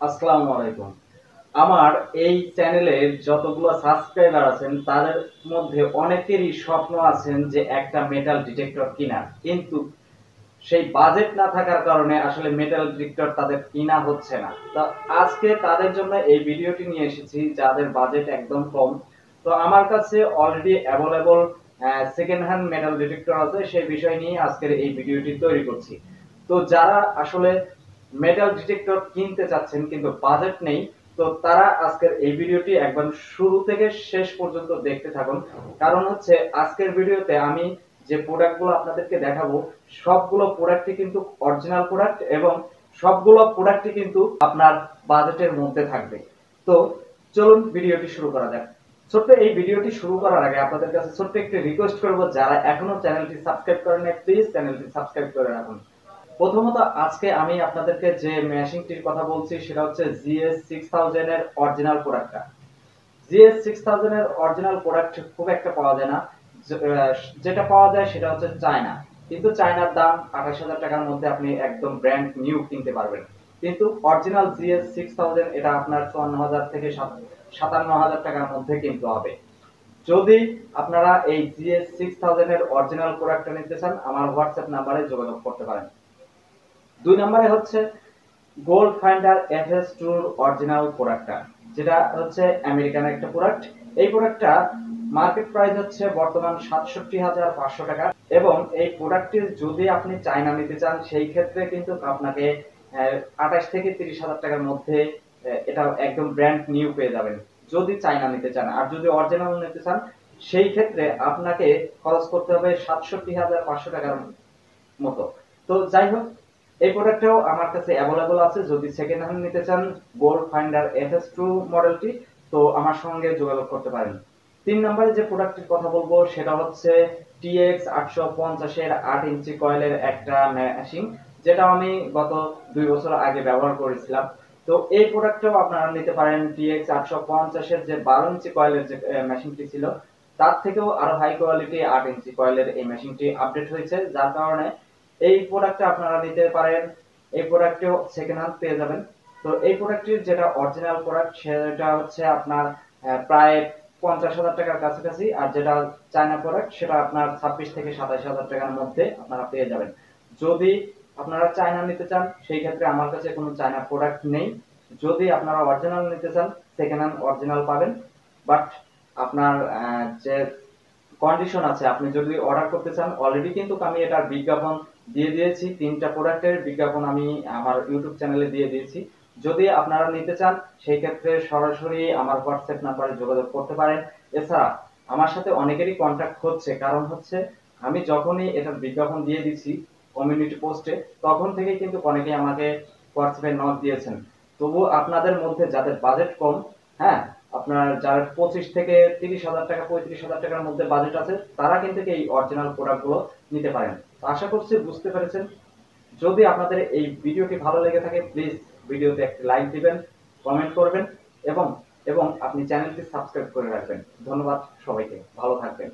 আসসালামু আলাইকুম। আমার এই চ্যানেলের যতগুলো সাবস্ক্রাইবার আছেন তাদের মধ্যে অনেকেরই স্বপ্ন আছেন যে একটা মেটাল ডিটেক্টর কিনার। কিন্তু সেই বাজেট না থাকার কারণে আসলে মেটাল ডিটেক্টর তাদের কিনা হচ্ছে না। তো আজকে তাদের জন্য এই ভিডিওটি নিয়ে এসেছি যাদের বাজেট একদম কম। তো আমার কাছে already available second hand metal detector আছে, সেই বিষয় নিয়ে আজকের এই ভিডিওটি তৈরি করছি। তো যারা আসলে মেটাল ডিটেক্টর কিনতে চাচ্ছেন কিন্তু বাজেট নেই, তো তারা আজকের এই ভিডিওটি একবার শুরু থেকে শেষ পর্যন্ত দেখতে থাকুন। কারণ হচ্ছে আজকের ভিডিওতে আমি যে প্রোডাক্টগুলো আপনাদেরকে দেখাবো সবগুলো প্রোডাক্টই কিন্তু অরিজিনাল প্রোডাক্ট এবং সবগুলো প্রোডাক্টই কিন্তু আপনার বাজেটের মধ্যে থাকবে। তো চলুন ভিডিওটি শুরু করা যাক। ছোট্ট এই ভিডিওটি শুরু করার আগে আপনাদের কাছে ছোট্ট একটি রিকোয়েস্ট করব, যারা এখনো চ্যানেলটি সাবস্ক্রাইব করেন নাই প্লিজ চ্যানেলটি সাবস্ক্রাইব করে রাখুন। প্রথমত আজকে আমি আপনাদেরকে যে মেশিনটির কথা বলছি সেটা হচ্ছে GS6000 এর অরিজিনাল প্রোডাক্টটা। GS6000 এর অরিজিনাল প্রোডাক্ট খুব একটা পাওয়া যায় না। যেটা পাওয়া যায় সেটা হচ্ছে চায়না। কিন্তু চায়নার দাম 28000 টাকার মধ্যে আপনি একদম ব্র্যান্ড নিউ কিনতে পারবেন। কিন্তু অরিজিনাল GS6000 এটা আপনার 54000 থেকে 57000 টাকার মধ্যে কিনতে হবে। যদি আপনারা এই GS6000 এর অরিজিনাল প্রোডাক্টটা নিতে চান আমার হোয়াটসঅ্যাপ নাম্বারে যোগাযোগ করতে পারেন। 2 নম্বরে হচ্ছে গোল্ড ফাইন্ডার FS2 অরিজিনাল প্রোডাক্টটা, যেটা হচ্ছে আমেরিকান একটা প্রোডাক্ট। এই প্রোডাক্টটা মার্কেট প্রাইস হচ্ছে বর্তমান 67500 টাকা এবং এই প্রোডাক্টটি যদি আপনি চায়না নিতে চান সেই ক্ষেত্রে কিন্তু আপনাকে 28 থেকে 30000 টাকার মধ্যে এটা একদম ব্র্যান্ড নিউ পেয়ে যাবেন যদি চায়না নিতে চান। আর যদি অরিজিনাল নিতে চান সেই ক্ষেত্রে আপনাকে খরচ করতে হবে 67500 টাকার মতো। তো যাই হোক, এই প্রোডাক্টটাও আমার কাছে অ্যাভেলেবল আছে। যদি সেকেন্ড হ্যান্ড নিতে চান গোল্ড ফাইন্ডার FS2 মডেলটি, তো আমার সঙ্গে যোগাযোগ করতে পারেন। 3 নম্বরে যে প্রোডাক্টটির কথা বলবো সেটা হচ্ছে TX 850 এর 8 ইঞ্চি কয়েলের একটা মেশিন, যেটা আমি গত 2 বছর আগে ব্যবহার করেছিলাম। তো এই প্রোডাক্টটাও আপনারা নিতে পারেন। TX 850 এর যে 12 ইঞ্চি কয়েলের যে মেশিনটি ছিল তার থেকেও আরো হাই কোয়ালিটি 8 ইঞ্চি কয়েলের এই মেশিনটি আপডেট হয়েছে, যার কারণে এই প্রোডাক্টটা আপনারা নিতে পারেন। এই প্রোডাক্টেও সেকেন্ড হ্যান্ড পেয়ে যাবেন। তো এই প্রোডাক্টটির যেটা অরিজিনাল প্রোডাক্ট সেটা হচ্ছে আপনার প্রায় 50000 টাকার কাছাকাছি, আর যেটা চায়না প্রোডাক্ট সেটা আপনার 26 থেকে 27000 টাকার মধ্যে আপনারা পেয়ে যাবেন। যদি আপনারা চায়না নিতে চান সেই ক্ষেত্রে আমার কাছে কোনো চায়না প্রোডাক্ট নেই। যদি আপনারা অরিজিনাল নিতে চান সেকেন্ড হ্যান্ড অরিজিনাল পাবেন। বাট আপনার যে কন্ডিশন আছে, আপনি যদি অর্ডার করতে চান অলরেডি কিন্তু আমি এটার বিজ্ঞাপন দিয়ে দিয়েছি। 3টা প্রোডাক্টের বিজ্ঞাপন আমি আমার ইউটিউব চ্যানেলে দিয়ে দিয়েছি। যদি আপনারা নিতে চান সেই ক্ষেত্রে সরাসরি আমার হোয়াটসঅ্যাপ নাম্বারে যোগাযোগ করতে পারেন। এছাড়া আমার সাথে অনেকেরই কন্ট্যাক্ট হচ্ছে, কারণ হচ্ছে আমি যখনই এটার বিজ্ঞাপন দিয়ে দিচ্ছি কমিউনিটি পোস্টে তখন থেকেই কিন্তু অনেকেই আমাকে হোয়াটসঅ্যাপে নক দিয়েছেন। তবু আপনাদের মধ্যে যাদের বাজেট কম, হ্যাঁ, আপনার যারা 25 থেকে 30,000 টাকা 35,000 টাকার মধ্যে বাজেট আছে তারা কিন্তু এই অরিজিনাল প্রোডাক্টগুলো নিতে পারেন। তো আশা করছি বুঝতে পেরেছেন। যদি আপনাদের এই ভিডিওটি ভালো লেগে থাকে প্লিজ ভিডিওতে একটি লাইক দিবেন, কমেন্ট করবেন এবং এবং আপনি চ্যানেলটি সাবস্ক্রাইব করে রাখবেন। ধন্যবাদ সবাইকে, ভালো থাকবেন।